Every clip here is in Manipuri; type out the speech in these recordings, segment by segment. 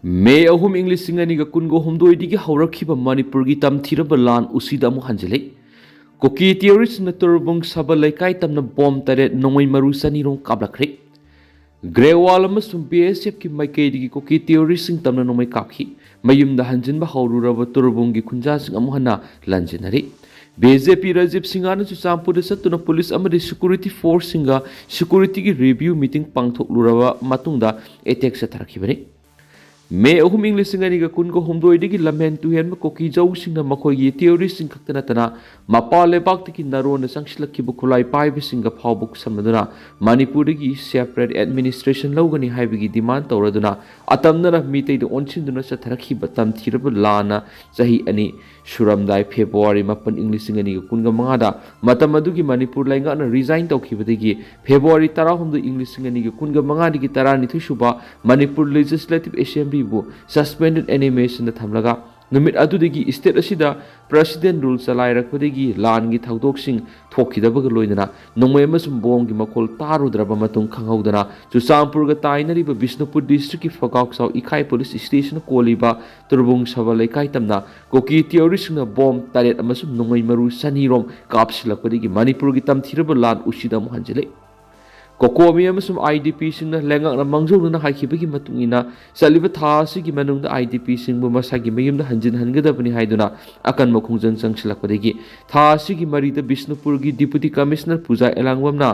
May ahum English singani ga kungo homdoi digi haurakhiba Manipur gi tamthiraba lan usida amu hanjile. Kuki theories na turbung saba laikai tamna bom tare nongoi maru sani rong kablakre. Grewal amasum BSF ki maikei digi Kuki theories sing tamna nongoi kaphi. Mayum da hanjinba haururaba turbung gi kunja sing amu hana lanjinari. BJP Rajib Singhana su Sampur satuna police amadi security force singa security gi review meeting pangthok luraba matungda attack sa tharakhibani. May ahum English singani ga kungo homdoi digi lamen tu hen Kuki jau singna makoi gi theories sing kaktana tana mapa lebak tiki naro na sangsilaki bu Khutlai pai bi singa phawbuk samaduna Manipur digi separate administration lawgani haibigi demand tawraduna atamna mitei de onchinduna sa tharakhi batam thirab lana sahi ani suramdai February mapan English singani ga kunga mangada matam adugi Manipur lainga na resign tawkhibadagi February 10 English singani ga kunga mangadi gi 12 suba Manipur Legislative Assembly bu suspended animation da thamlaga numit adudagi state asida president rule salairakpadagi lan gi thawdoksing thokhidabaga loinana nongmai amasum bom gi makol tarudraba matung khanghaudana Chusampur ga tainari ba Bishnupur district ki Fakauk Sau Ikai police station koliba turbung sabalai kai tamna Kuki theories na bom taret amasum nongmai maru sanirom kapsilakpadagi Manipur gi tamthiraba lan usida mu hanjele Kokomi amasum IDP singna lengak na mangjona haikibagi matungina saliba tha sigi manungda IDP singbu masagi mayumda hanjin hangadabani haiduna akan makhungjan sangsilakpadagi tha sigi marida Bishnupur gi deputy commissioner Puja Elangwamna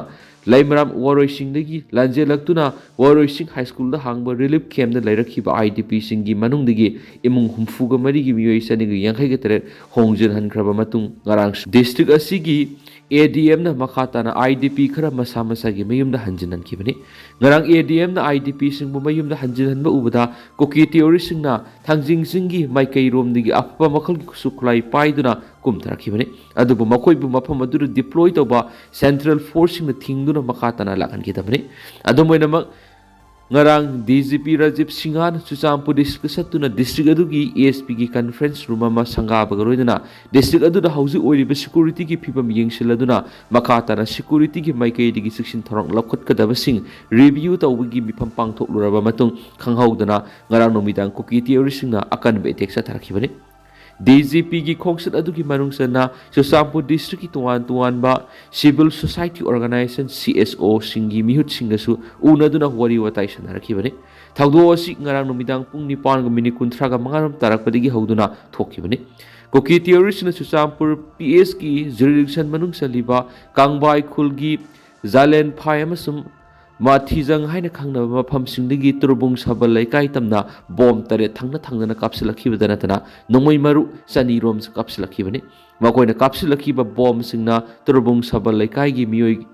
Laimaram Waroi Singdagi Lanjelaktuna Waroi Sing High School da hangba relief camp da lairakhiba IDP singi manungdagi imung humfuga marigi miyoi sanigi yankhai ga teret hongjin hankraba matung ngarang district asigi ADM na makhatana IDP khara masa masa gi mayumda hanjinan kibani ngarang ADM na IDP singbu mayumda hanjinan ba ubada Kuki theory singna thangjing singi maikai rom digi appa makhal gi Khutlai paiduna kumtarakibani adubu makoi bu mafam adu deploy toba central force singna thingduna makhatana lakan kidabani adumoina ngarang DGP Rajib Singhana Chusampur district satuna district adugi ASP gi conference room ama sangaba garoidana district adu da hausi oiriba security gi phibam yengsiladuna makhatana security gi maikei digi section thorong lakhot kadaba sing review tawgi mifam pangthok luraba matung khanghaudana ngarang nomidang Kuki theory singna akan be tek sa tharakibani DGP gi khongsat adugi manungsana Chusampur district ki tuan ba civil society organization CSO singi mihut singasu unaduna wari watai sanarakibani thawdo asi ngarang nomidang pung 9:30 ga mangaram tarakpadigi hauduna thokibani Kuki theories na Chusampur PS ki jurisdiction manung saliba kangbai khulgi zalen phai amasum Mathijang haina khangna mafam singdagi turbung sabal laikai tamna bom tare thangna kapsilakhiba tana nongmai maru sani rom kapsilakibani makoina kapsilakhiba bom singna turbung sabal laikai gi miyoi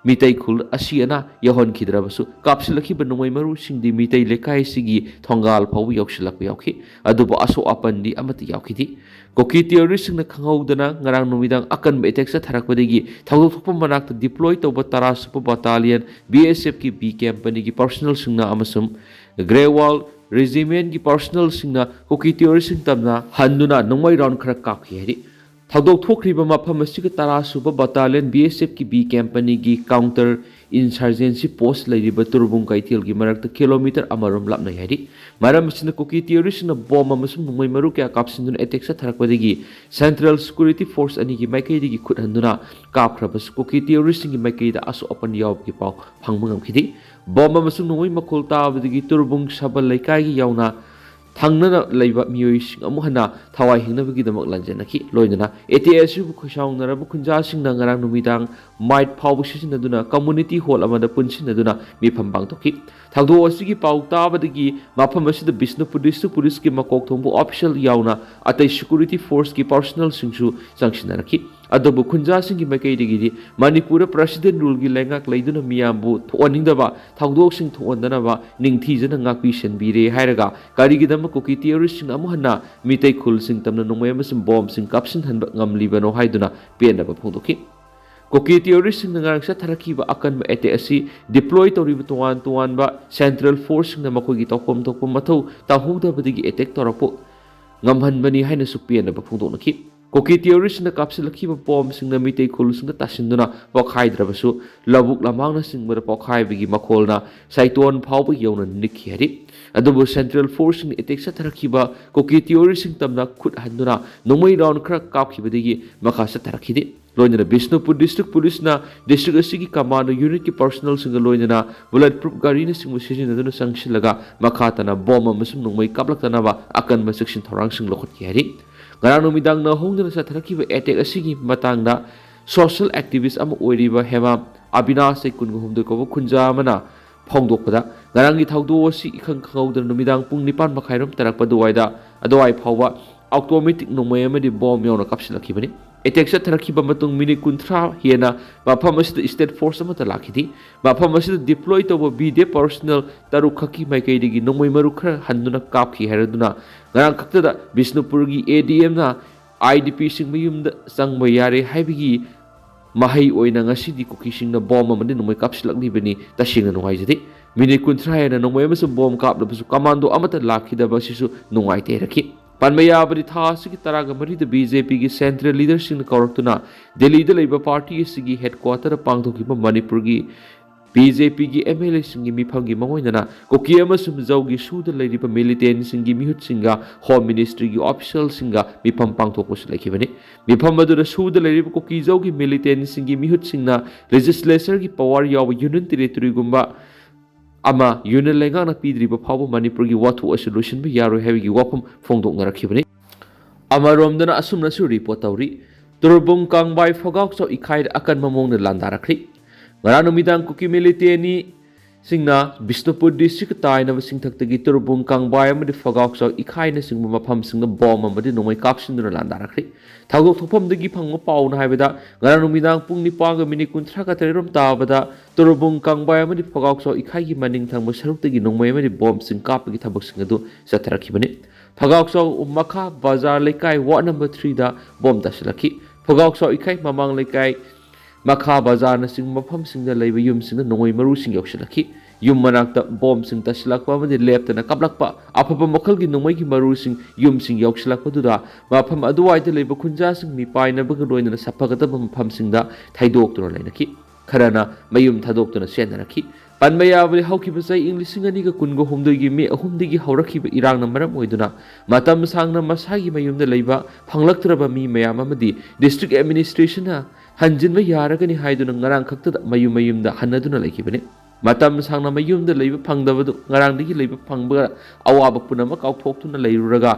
mitai khul asiana yahon khidrabasu kapsilakhiba nongmai maru singdi mitai laikai sigi thongal phaw yoksilakpa yauki adubo aso apandi amati yaukidi Kuki theory singna khanghaudana ngarang nomidang akan be attack sa tharakpadagi thawdok thokpa manakta deploy tawba 10 super battalion BSF ki B company ki personnel singna amasum Grewal regiment ki personnel singna Kuki theory sing tamna handuna nongmai round khara kaphi heri thawdok thokriba mafam asiga 10 super battalion BSF ki B company ki counter insurgency post lairiba turbung kaithil gi marakta kilometer amarom lapna heri maram sina Kuki theory sina bom amasum nongmai maru kya kapsindun attack sa tharakpadagi central security force ani gi maikai digi khuthanduna kapkhrabas Kuki theory singi maikai da aso open yaw gi paw phangmangam khidi bom amasum nongmai makhol tabadagi turbung sabal laikai gi yauna thangna leiba miyoi sing amu hana thawai hingnabagi damak lanjanaki loinana ATS bu khosaungnara bu khunja singna ngarang numidang might phaw sisinaduna community hall amada punsinaduna mifam bangtoki thagdo asigi paw tabadagi mafam asida Bishnupur district police ki makok thongbu official yauna atai security force ki personnel singsu sangsinaraki adobu khunja singi makai digi Manipur president rule gi lengak leiduna miyambu thoningdaba thagdok sing thondanaba ningthijana ngakpi senbire hairaga karigidam Kuki theory sing amu hana mitai khul sing tamna nongmai amasum bom sing kapsin hanba ngamlibano haiduna penaba phongdoki Kuki theory sing ngarang sa tharakhiba akan ba ate asi deploy toriba tuan ba central force sing na makogi tawkom mathau tahudabadigi attack torapo ngamhanbani haina su penaba phongdoknaki Kuki terrorist na kapsilakhiba bom singna mitei khulsinga tasinduna pokhaidrabasu labuk lamangna singbada pokhaibigi makolna saiton phawba yawna nikhi hari adubu central force ni attack satharakhiba Kuki terrorist sing tamna khut handuna nongmai round khra kapkhibadigi makha satharakhide loinana Bishnupur district police na district asigi command unit ki personnel singa loinana bulletproof gari na singmu sijinaduna sangsilaga makhatana bom amasum nongmai kaplaktana ba akan section thorang sing lokhot ki hari ngarang numidang na hongdana satharakiba attack asigi matangda social activist ama oiriba hema Abinash kun humdu ko khunja mana phongdokpada ngarangi thawdo asi ikhang khawdana numidang pung 9 makhairam tarakpa duwaida adwai phawba automatic nongmai amadi bom yona kapsilakibani attack satharakiba matung minute 30 hiena mafam asida state force amata lakhidi mafam asida deploy tobo bide personnel tarukhaki maikaidigi nongmai maru khara handuna kapki haraduna ngarang khaktada Bishnupurgi ADM na IDP singma yumda sangba yare haibigi mahai oina ngasidi Kuki singna bom amadi nongmai kapsilaknibani tasingna nungaijadi minute 30 hiena nongmai amasu bom kaplabasu commando amata lakhidaba sisu nungaite rakhi Panmaya bari tha sigi taraga mari the BJP ki central leadership na kauraktuna Delhi da laiba party sigi headquarter pangthokiba Manipur gi BJP ki MLA singi mifam gi mangoinana Kuki amasum zawgi suda laiba militant singi mihut singa home ministry gi official singa mifam pangthokos laikibani mifam adura suda laiba Kuki zawgi militant singi mihut singna legislature gi power yaw union territory gumba ama union lenga na pidriba phawba Manipur gi wathu solution bi yaro heavy wapam phongdok narakibani ama romdana asumna su report tawri turbung kangbai phogak so ikhai akan mamong na landa rakhi ngara numidang Kuki militeni singna Bishnupur district tai na singthaktagi turbung kangbai amadi phogak so ikhai na singma mafam singna bom amadi nomai kapsinduna landa rakhi thagok thopam dagi phangma paw na haibada ngara numidang pung 9 ga minute 30 ka terom tabada turbung kangbai amadi phogak so ikhai gi maning thangma saruktagi nomai amadi bom sing kapagi thabak sing adu satharakhibani phogak so makha bazar lekai ward number 3 da bom taslaki phogak so ikhai mamang lekai makha bazar na sing mafam sing da leiba yum sing nongoi maru sing yoksilaki yum manakta bom sing taslakpa amadi lepta na kaplakpa afaba makhal gi nongmai gi maru sing yum sing yoksilakpa duda mafam aduwai da leiba khunja sing mi paina ba loina sapagata mafam sing da thaidok tro lainaki kharana mayum thadok tuna senaraki panmaya bali haukiba sai english sing ani ga kungo homdoi me ahumdigi haurakhiba irang na maram oiduna matam sangna masagi mayum da leiba phanglaktraba mi mayam amadi district administration na hanjinba yaragani haiduna ngarang khakta mayum da hanaduna laikibani matam sangna mayum da leiba phangdabadu ngarang digi leiba phangba awaba punama kauthoktuna leiruraga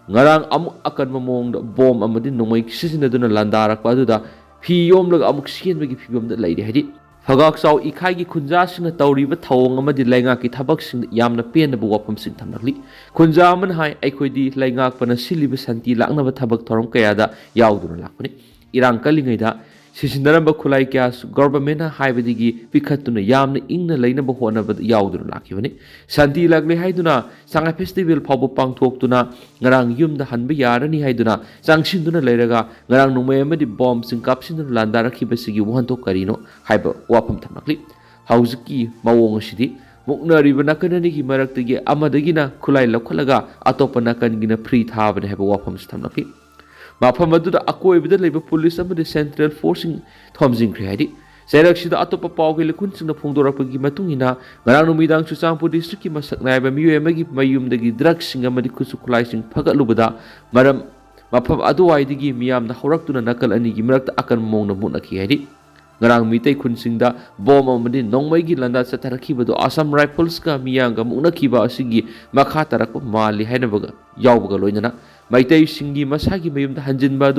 ngarang amu akan mamong da bom amadi nomai sisinaduna landarakpa aduda fi yomlaga amuk sienbagi fibam da leide hadi phagak saw ikhai gi khunja singna tawriba thawng amadi lainga ki thabak sing yamna penaba wapam sing thamnakli khunja man hai aikhoidi lainga pana siliba santi laknaba thabak thorom kayada yauduna lakpani irang kalingaida sisindaramba khulai kya government na haibadigi pikhatuna yamna ingna leinaba honaba yauduna lakibani santi lagle haiduna sanga festival phawbu pangthoktuna ngarang yumda hanba yarani haiduna changsinduna leiraga ngarang nungmai amadi bomb sing kapsinduna landarakibasigi wantok karino haiba wapam thamakli hauziki mawong asidi muknariba nakanani gi maraktagi amadagina khulai lakhalaga atopa nakangina free thabane haiba wapam thamnakli mafam aduda akoibida leiba police amadi central forcing thomjingkhri haidi seraksida atopa pawge lekun singna phongdorakpagi matungina ngarang numidang Chuchangpur district ki masak naiba miyo amagi mayumdagi drug sing amadi khusukulai sing phagalubada maram mafam aduwaidigi miyamna horaktuna nakal ani gi marakta akan mongna munaki haidi ngarang mitei khunsingda bom amadi nongmai gi landa satharakibado Assam Rifles ka miyanga munakiba asigi makha tarakpa mali hainabaga yawbaga loinana maitai singi masagi mayumda hanjinba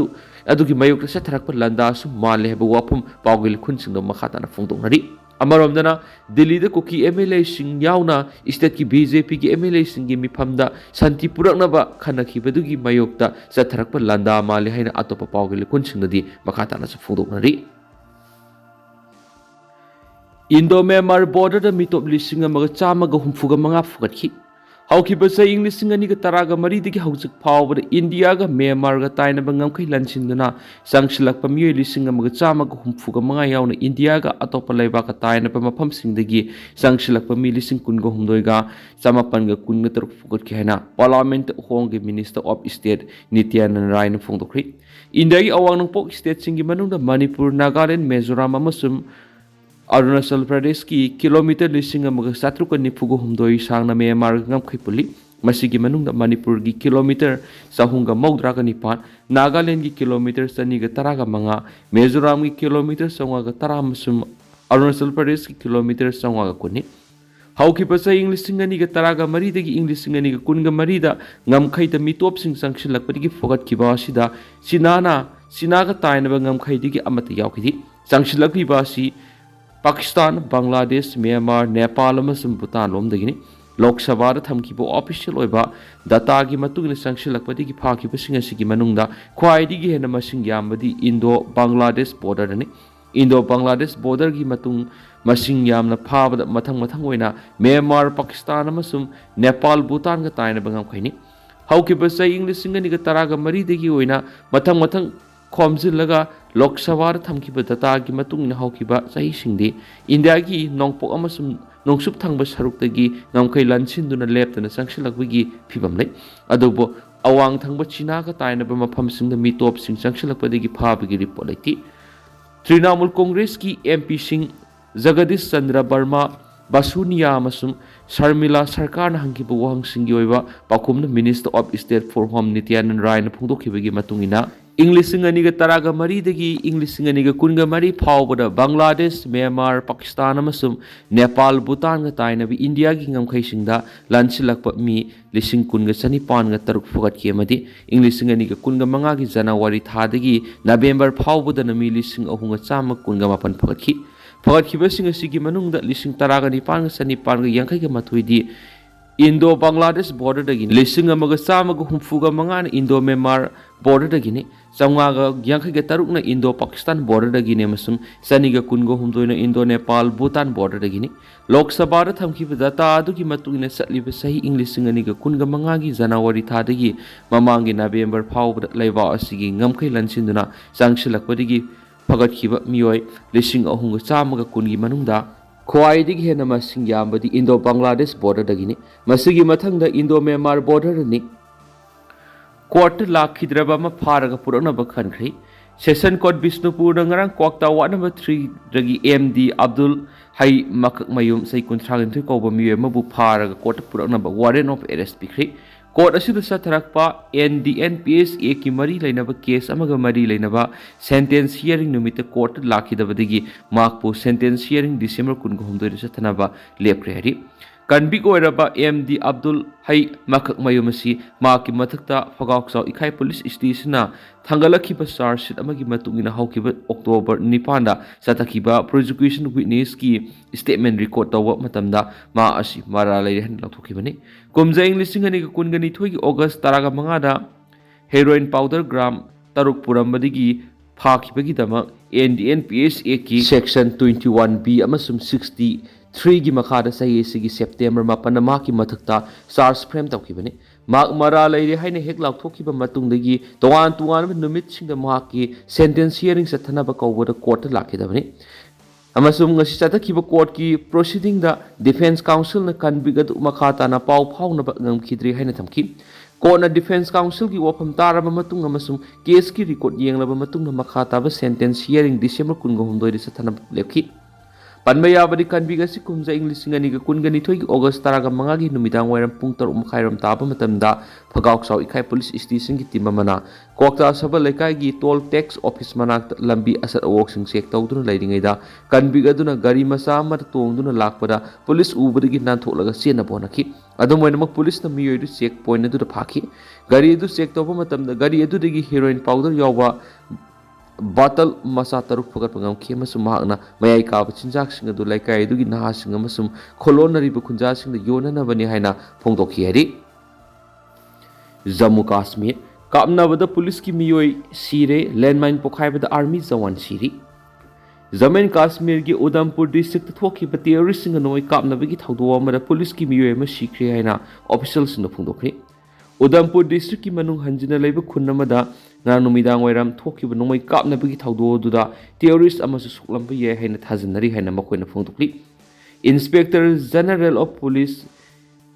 adugi mayok satharakpa landa su mali heba wapum pawgil khunsingdo makha tana phongdongnari amaromdana Delhi da Kuki MLA sing yauna state ki BJP ki MLA singi mifamda santi puraknaba khanakibadugi mayokta satharakpa landa mali haina atopa pawgil khunsingdi makha tana su phongdongnari Indo-Myanmar border da mitop lising amaga chamaga humfuga manga fugatki ꯍꯧꯈꯤꯕ ꯆꯍꯤ ꯂꯤꯁꯤꯡ ꯑꯅꯤꯒ ꯇꯔꯥꯒ ꯃꯔꯤꯗꯒꯤ ꯍꯧꯖꯤꯛ ꯐꯥꯎꯕꯗ ꯏꯟꯗꯤꯌꯥꯒ ꯃ꯭ꯌꯥꯟꯃꯥꯔꯒ ꯇꯥꯏꯅꯕ ꯉꯝꯈꯩ ꯂꯥꯟꯁꯤꯟꯗꯨꯅ ꯆꯪꯁꯤꯜꯂꯛꯄ ꯃꯤꯑꯣꯏ ꯂꯤꯁꯤꯡ ꯑꯃꯒ ꯆꯥꯝꯃꯒ ꯍꯨꯝꯐꯨꯒ ꯃꯉꯥ ꯌꯥꯎꯅ ꯏꯟꯗꯤꯌꯥꯒ ꯑꯇꯣꯞꯄ ꯂꯩꯕꯥꯛꯀ ꯇꯥꯏꯅꯕ ꯃꯐꯝꯁꯤꯡꯗꯒꯤ ꯆꯪꯁꯤꯜꯂꯛꯄ ꯃꯤ ꯂꯤꯁꯤꯡ ꯀꯨꯟꯒ ꯍꯨꯝꯗꯣꯏꯒ ꯆꯃꯥꯄꯟꯒ ꯀꯨꯟꯒ ꯇꯔꯨꯛ ꯐꯨꯒꯠꯈꯤ ꯍꯥꯏꯅ ꯄꯥꯔꯂꯤꯌꯥꯃꯦꯟꯠꯇ ꯍꯣꯡꯒꯤ ꯃꯤꯅꯤꯁꯇꯔ ꯑꯣꯐ ꯁ꯭ꯇꯦꯠ ꯅꯤꯇ꯭ꯌꯥꯅꯟꯗ ꯔꯥꯏꯅ ꯐꯣꯡꯗꯣꯛꯈ꯭ꯔꯤ꯫ ꯏꯟꯗꯤꯌꯥꯒꯤ ꯑꯋꯥꯡ ꯅꯣꯡꯄꯣꯛ ꯁ꯭ꯇꯦꯠꯁꯤꯡꯒꯤ ꯃꯅꯨꯡꯗ ꯃꯅꯤꯄꯨꯔ, ꯅꯥꯒꯥꯂꯦꯟ, ꯃꯤꯖꯣꯔꯥꯝ ꯑꯃꯁꯨꯡ ꯑꯔꯨꯅꯥꯆꯜ प्रदेशकी किलोमीटर लिसिंग अमग चात्रुक निफुग हुमदोई सांगना म्यांमार ngамखै पुलि मसिगी मनुंगदा मणिपुर की किलोमीटर चहुंगा मौद्रागा निपान, नागालैंड की किलोमीटर चनीगा तरागा मंगा, मिजोराम की किलोमीटर चौंगागा तरा मसुम अरुणाचल प्रदेश की किलोमीटर चौंगागा कुनि हौखिबा चही लिसिंग अनिगा तरागा मरीदगी लिसिंग अनिगा कुनगा मरीदा ngамखैदा मितोपसिंग चंगसिलकपदगी फोगतखिबा असिदा सिनागा तायनबा ngамखैदगी अमत यावखिदि चंगसिलकखिबा असि पाकिस्तान, बांग्लादेश, म्यांमार, नेपाल अमसुंग भूटान लोमदगिनि लोक सभा थमखिबा ऑफिशियल ओइबा डाटागी मतुगिन चंगसिलकपदगी फाखिबसिंग असिगी मनुंगदा ख्वाइदिगी हेना मसिंग यामबदी इंडो बांग्लादेश बॉर्डरनि इंडो बांग्लादेश बॉर्डर की मतुंग मसिंग यामना फाबदा मथंग मथंग ओइना म्यांमार, पाकिस्तान अमसुंग नेपाल, भूटान गा तायनबा ngамखैनि हौखिबा चही लिसिंग अनिगा तरागा मरीदगी ओइना मथंग मथंग खोमजिलगा लोक सभा थमखिबा डाटागी मतुंग हौखिबा चही सिंगदि इंडिया की नोंगपोक अमसुंग नोंगसुप थंगबा सरुक्तगी ngамखै लानसिनदुना लेपतना चंगसिलकबगी फिबम लै अदुबो अवांग थंगबा चीनागा तायनबा मफमसिंगदा मितोपसिंग चंगसिलकपदगी फाबगी रिपोर्ट लैति। तृणमूल कांग्रेस की एमपी सिंह जगदीश चंद्र वर्मा, बासुनिया अमसुंग शर्मिला सरकार हंगिबा वहंसिंगी ओइबा पाखुमना minister of state for home Nityanand रायना फोंदोखिबगी मतुंगिना इंग्लिसिंग अनिगा तरागा मरीदगी इंग्लिसिंग अनिगा कुनगा मरी फावबदा बांग्लादेश, म्यांमार, पाकिस्तान अमसुंग नेपाल, भूटान गा तायनबी इंडिया की ngамखैसिंगदा लानसिलकपा मी लिसिंग कुनगा चनिपानगा तरुक फुगतखि अमदि इंग्लिसिंग अनिगा कुनगा मंगागी जनवरी थादगी नवेम्बर फावबदना मी लिसिंग अहुंगा चामा कुनगा मापन फुगतखि फुगतखिबसिंग असिगी मनुंगदा लिसिंग तरागा निपानगा चनिपानगा यांखैगा माथुइदि इंडो बांग्लादेश बॉर्डर दगिनि लिसिंग अमगा चामागा हुमफुगा मंगाना इंडो म्यांमार बॉर्डर दगिनि चौंगागा यांखैगा तरुकना इंडो पाकिस्तान बॉर्डर दगिनि अमसुंग चनीगा कुनगा हुमदोइना इंडो नेपाल भूटान बॉर्डर दगिनि लोक सभा थमखिबा डाटा अदुगी मतुगिना चटलिबा सही इंग्लिसिंग अनिगा कुनगा मंगागी जनवरी थादगी ममांगी नवेम्बर फावबदा लैबा असिगी ngамखै लानसिनदुना चांगसिलकपदगी फगतखिबा मियोय लिसिंग अहुंगा चामागा कुनगी मनुंगदा ख्वाइदिगी हेना मसिंग यामबदी इंडो बांग्लादेश बॉर्डर दगिनि मसिगी मथंगदा इंडो म्यांमार बॉर्डर नि कोर्ट लाखिद्रबा मा फारगा पुरनबा खनख्रि सेशन कोर्ट बिष्णुपुर नंगरांग क्वाक्ता वार्ड नंबर 3 दगी एमडी अब्दुल हाई मकक मयुम सै कुंथ्रागंथि कौबा मिये मबु फारगा कोर्ट पुरनबा वारेंट ऑफ अरेस्ट पिख्रि कोर्ट असिदा सथरकपा NDNPSA की मरी लेनबा केस अमगा मरी लेनबा सेंटेंस हियरिंग नुमित कोर्ट लाखिदबदगी माकपु सेंटेंस हियरिंग डिसेंबर 19 सथनबा लेपख्रे हरि कन्विक ओइरबा MD अब्दुल हाई मकक मयुमसी माकी मथकता फगाक्साव इखाई पुलिस स्टेशनना थांगलखिबा चार्ज शीट अमगी मतुंगिना हौखिबा अक्टोबर 9 दा सतखिबा प्रोसिक्यूशन विटनेस की स्टेटमेंट रिकॉर्ड तौबा मतमदा मा असि मारा लैरे हन लौथोखिबनि कुमजाइंग लिसिंग अनिगा कुनगनि थोइगी अगस्त 15 दा हेरोइन पाउडर ग्राम तरुक पुरमबदिगी फाखिबगिदमा NDNPSA की सेक्शन 21B अमसुम 63 की मखादा सही की सेप्टेम्बर 9 मा की मथकता चार्ज फ्रेम तौखिबनि माक मरा लैरे हाइने हेक लाउथोखिबा मतुंगदगी तोवान तुवान नुमितसिंगदा माकी सेंटेंस हियरिंग सथनबा कौबदा कोर्ट लाखिदबनि अमसुम ngasi चतखिबा कोर्ट की प्रोसीडिंग दा डिफेंस काउंसिल न कन्विक अदु मखाताना पाउ फाउनबा ngamkhidri हाइने थमखि कोर्ट डिफेंस काउंसिल की वफम तारबा मतुंग अमसुम केस की रिकॉर्ड येंगलबा मतुंग मखाताबा सेंटेंस हियरिंग डिसेंबर 19 सथनबा लेखि पनबयाबदी कन्विक असि कुमजा इंग्लिसिंग अनिगा कुनगनि थोइगी अगस्त 15 की नुमिदांग वैरम पुंग 3 मखाइरम ताबा मतमदा फगाक्साव इखाई पुलिस स्टेशन की टीम मना कोक्ता सबा लेकाई की टोल टैक्स ऑफिस मनाक लंबी असर अवोक्सिंग चेक तौदुना लैरिङैदा कन्विक अदुना गाड़ी मसा अमर तोंगदुना लाकपदा पुलिस उबदगी नांथोलगा चेना बोनखि अदुम वैनमक पुलिस न मियोइदु चेक पॉइंट अदुदा फाखि गाड़ी अदु चेक तौबा मतमदा गाड़ी अदुदगी हेरोइन पाउडर यावबा बातल मसा तरुक फगत ngamkhi amasum mahakna mayai kaaba chinjaksing adu laikai adugi nahasing amasum kholonariba khunjasingda yonanabani haina phongdokhi hari Jammu Kashmir kapnabada police की मियोई सिरे लैंडमाइन पोखाइबदा आर्मी जवान सिरी Jammu Kashmir ki Udhampur district thokhiba terrorist singa noi kapnabagi thawdo amada police ki miyoi ama sikre haina officials na phungdokre. Udhampur district ki manung hanjina leiba khun amada ngarang numidang wairam thokhiba noi kapnabagi thawdo duda terrorist ama su suklamba ye haina thajanari haina makoina phungdokli. Inspector General of Police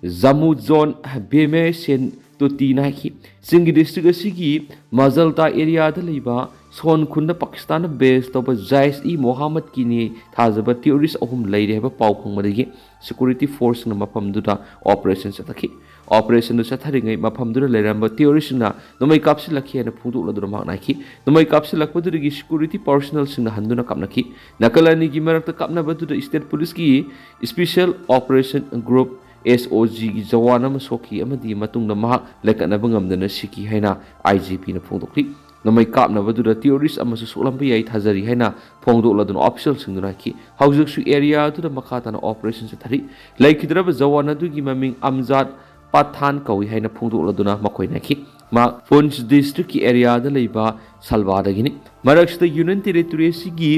Jammu Zone Beme Sen Tuti Naki Singi district asigi Mazalta area da leiba Son Kunda Pakistan based of Jais Mohammed Kini Thazaba terrorist ahum leire haba pau khangmadagi security force na mafam duda operation sataki operation du satharingai mafam duda leiramba terrorist na nomai kapsilakhi na phungdu ladura maknaki nomai kapsilakpadurigi security personnel singna handuna kapnaki nakalani gi marakta kapna badu state police ki special operation group SOG ki jawan ama soki amadi matungna mahak lekatnaba ngamdana siki haina IGP na phungdokli namai kapna badura terrorist ama su solampa yai thajari haina phongdok ladun official singduna ki haujuk su area tu da makata na operation sa thari laikhidraba jawan adu gi maming Amjad Pathan kawi haina phongdok laduna makoi na ki ma Poonch district ki area da leiba Salwa da gini maraksta Union Territory sigi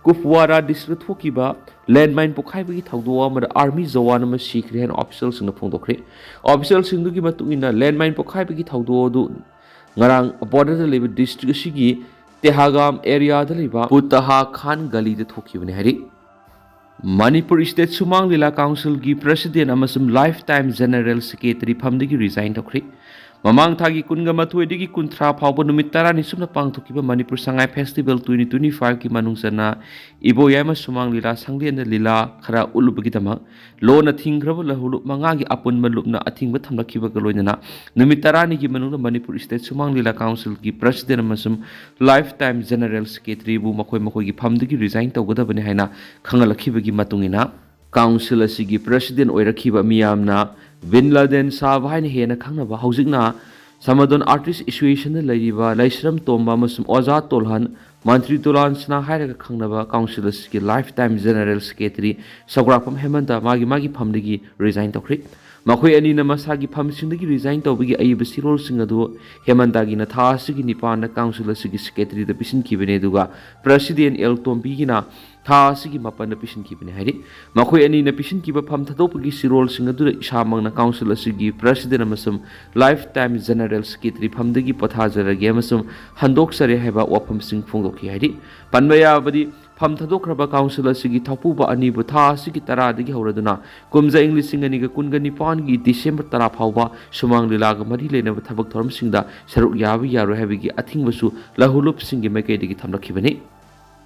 Kupwara district thokiba landmine pokhaiba gi thawdo amada army jawan ama sikre haina official singna phongdokre official singdu gi matungina landmine pokhaiba gi thawdo du ngarang border da leba district sigi Tehagam area da leba Putaha Khan Gali da thokibane hari Manipur State Sumang Lila Council gi president amasum lifetime general secretary phamdagi resign tokri Mamang thagi kunga mathuidigi kunthra phawba numit tarani sumna pangthokiba Manipur Sangai Festival 2025 ki manungsana iboyama Sumang Lila Sanglen Lila khara ulubagi dama lona thingraba lahulu mangagi apun malupna athingba thamlakiba galoinana numit tarani ki manungna Manipur State Sumang Lila Council ki president amasum lifetime general secretary bu makoi gi phamdagi resign tawgadabani haina khangalakibagi matungina council asigi president oirakhiba miyamna Bin Laden Sahab haina hena khangnaba haujikna Samadon artist association da leiriba Laisram Tomba amasum Ozad Tolhan Mantri Tolan Sna hairaga khangnaba council asigi lifetime general secretary Sagrakpam Hemanta magi phamdagi resign tokri makhoi ani na masagi phamsingdagi resign tawbagi ayiba sirol singadu Hemantagi na tha asigi nipana council asigi secretary da pisin kibene duga president El Tombi gina tha asigi mapan da pisin kibene hari makhoi ani na pisin kiba pham thadopagi sirol singadu isamang na council asigi president amasum lifetime general secretary phamdagi pathajarage amasum handok sare haiba wafam sing phongdokhi hari panbaya badi pham thadokraba council asigi thapuba ani bu tha asigi tara dagi horaduna kumja english singani ga kunga nipan gi december tara phawba sumang lila ga mari lena thabak thoram singda saruk yabi yaro habigi athingbasu lahulup singi makai dagi thamlakhibani